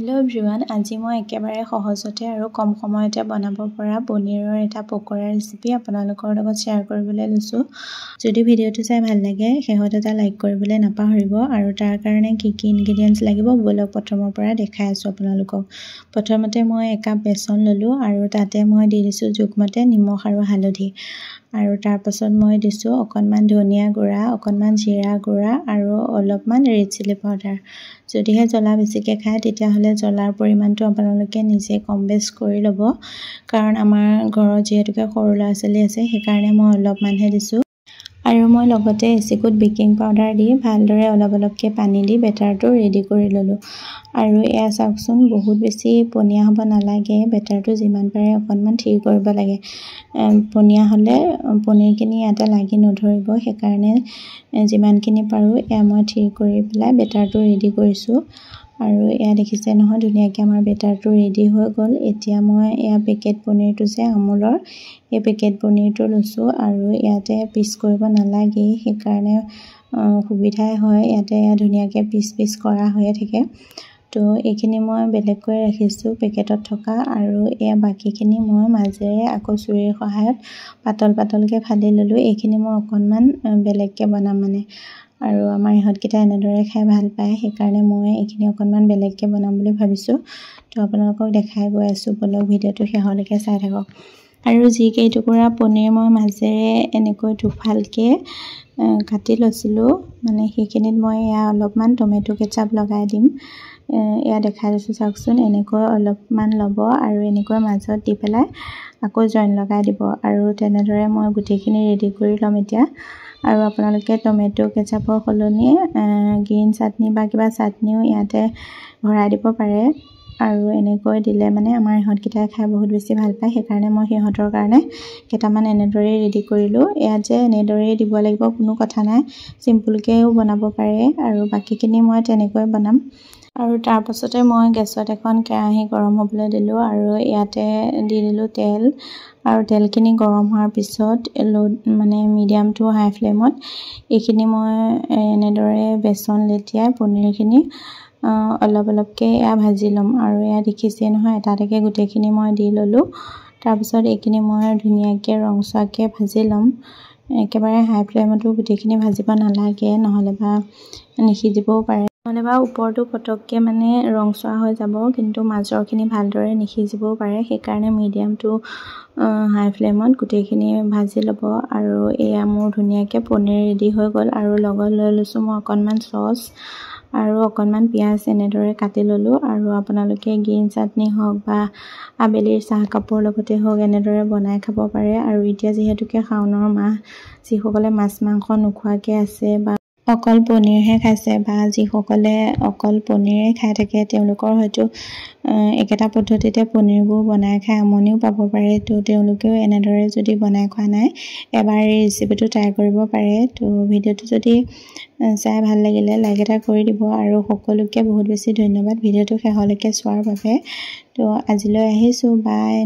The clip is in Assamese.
हेलो एवरीवन, আজি মই একেবাৰে সহজতে আৰু কম সময়তে বনাব পৰা পনীৰৰ এটা পকৰা ৰেচিপি আপোনালোকৰ লগত শ্বেয়াৰ কৰিবলৈ লৈছো। যদি ভিডিঅটো চাই ভাল লাগে হেহত এটা লাইক কৰিবলৈ নাপাহৰিব আৰু তাৰ কাৰণে কি কি ইনগ্ৰেডিয়েন্টছ লাগিব বলক প্ৰথমৰ পৰা দেখাই আছো আপোনালোকক। প্ৰথমতে মই এক কাপ বেসন ললো আৰু তাতে মই দি দিছো জোখমতে নিমখ আৰু হালধি আৰু তাৰ পাছত মই দিছো অকনমান ধনিয়া গুড়া, অকনমান জিৰা গুড়া আৰু অলপমান ৰেড চিলি পাউডাৰ। যদিহে জ্বলা বেছিকে খায় তেতিয়া হলে জ্বলাৰ পৰিমাণটো আপোনালোকে নিজে কম বেছ কৰি ল'ব, কাৰণ আমাৰ ঘৰত যেহেতুকে সৰু ল'ৰা ছোৱালী আছে সেইকাৰণে মই অলপমানহে দিছো। আৰু মই লগতে এচিকুট বেকিং পাউডাৰ দি ভালদৰে অলপকে পানী দি বেটাৰটো ৰেডি কৰি ললো। আৰু এয়া চাওকচোন বহুত বেছি পনীয়া হ'ব নালাগে, বেটাৰটো যিমান পাৰে অকনমান থিৰ কৰিব লাগে। পনীয়া হলে পনীৰখিনি ইয়াতে লাগি নধৰিব, সেইকাৰণে যিমানখিনি পাৰো এয়া মই থিৰ কৰি পেলাই বেটাৰটো ৰেডি কৰিছো। আৰু এয়া দেখিছে নহয় ধুনীয়াকৈ আমাৰ বেটাৰটো ৰেডি হৈ গ'ল। এতিয়া মই এয়া পেকেট পনীৰটো যে আমুলৰ এই পেকেট পনীৰটো লৈছো আৰু ইয়াতে পিচ কৰিব নালাগে, সেইকাৰণে সুবিধাই হয়, ইয়াতে ধুনীয়াকৈ পিচ কৰা হৈয়ে থাকে। তো এইখিনি মই বেলেগকৈ ৰাখিছো পেকেটত থকা, আৰু এয়া বাকিখিনি মই মাজেৰে আকৌ চুৰিৰ সহায়ত পাতলকে ফালি ললো। এইখিনি মই অকনমান বেলেগকৈ বনাম মানে, আৰু আমাৰ ইহঁতকেইটা এনেদৰে খাই ভাল পায়, সেইকাৰণে মই এইখিনি অকনমান বেলেগকৈ বনাম বুলি ভাবিছো। তো আপোনালোকক দেখাই গৈ আছো, বলক ভিডিঅটো শেষলৈকে চাই থাকক। আৰু যি কেইটুকুৰা পনীৰ মই মাজেৰে এনেকৈ দুফালকে কাটি লৈছিলো, মানে সেইখিনিত মই এয়া অলপমান টমেটো কেচাপ লগাই দিম। এয়া দেখাই দিছো চাওকচোন, এনেকৈ অলপমান ল'ব আৰু এনেকৈ মাজত দি পেলাই আকৌ জইন লগাই দিব, আৰু তেনেদৰে মই গোটেইখিনি ৰেডি কৰি ল'ম এতিয়া। আৰু আপোনালোকে টমেটো কেচাপৰ সলনি গ্ৰীণ চাটনি বা কিবা চাটনিও ইয়াতে ভৰাই দিব পাৰে, আৰু এনেকৈ দিলে মানে আমাৰ ইহঁতকেইটাই খাই বহুত বেছি ভাল পায়, সেইকাৰণে মই সিহঁতৰ কাৰণে কেইটামান এনেদৰে ৰেডি কৰিলো। ইয়াত যে এনেদৰে দিব লাগিব কোনো কথা নাই, চিম্পুলকেও বনাব পাৰে, আৰু বাকীখিনি মই তেনেকৈ বনাম। আৰু তাৰ পাছতে মই গেছত এখন কেৰাহী গৰম হ'বলৈ দিলো, আৰু ইয়াতে দি দিলো তেল, আৰু তেলখিনি গৰম হোৱাৰ পিছত মানে মিডিয়াম টু হাই ফ্লেমত এইখিনি মই এনেদৰে বেসন লেটিয়াই পনীৰখিনি অলপকে এয়া ভাজি ল'ম। আৰু এয়া দেখিছে নহয় এটা এটাকে গোটেইখিনি মই দি ললো। তাৰ পিছত এইখিনি মই ধুনীয়াকৈ ৰংচোৱাকৈ ভাজি ল'ম। একেবাৰে হাই ফ্লেমতো গোটেইখিনি ভাজিব নালাগে, নহলে বা নিসিজিবও পাৰে, নহলে বা ওপৰটো পটককে মানে ৰংচোৱা হৈ যাব কিন্তু মাজৰখিনি ভালদৰে নিসিজিবও পাৰে, সেইকাৰণে মিডিয়াম টু হাই ফ্লেমত গোটেইখিনি ভাজি ল'ব। আৰু এয়া মোৰ ধুনীয়াকৈ পনীৰ ৰেডি হৈ গ'ল, আৰু লগত লৈ লৈছো মই অকনমান চচ আৰু অকনমান পিঁয়াজ এনেদৰে কাটি ললো। আৰু আপোনালোকে গ্ৰীণ চাটনি হওক বা আবেলিৰ চাহ কাপৰ লগতে হওক এনেদৰে বনাই খাব পাৰে। আৰু এতিয়া যিহেতুকে শাওনৰ মাহ, যিসকলে মাছ মাংস নোখোৱাকৈ আছে বা অকল পনীৰহে খাইছে, বা যিসকলে অকল পনীৰে খাই থাকে তেওঁলোকৰ হয়তো একেটা পদ্ধতিতে পনীৰবোৰ বনাই খাই আমনিও পাব পাৰে। তো তেওঁলোকেও এনেদৰে যদি বনাই খোৱা নাই এবাৰ এই ৰেচিপিটো ট্ৰাই কৰিব পাৰে। তো ভিডিঅ'টো যদি চাই ভাল লাগিলে লাইক এটা কৰি দিব, আৰু সকলোকে বহুত বেছি ধন্যবাদ ভিডিঅ'টো শেষলৈকে চোৱাৰ বাবে। তো আজিলৈ আহিছো, বাই।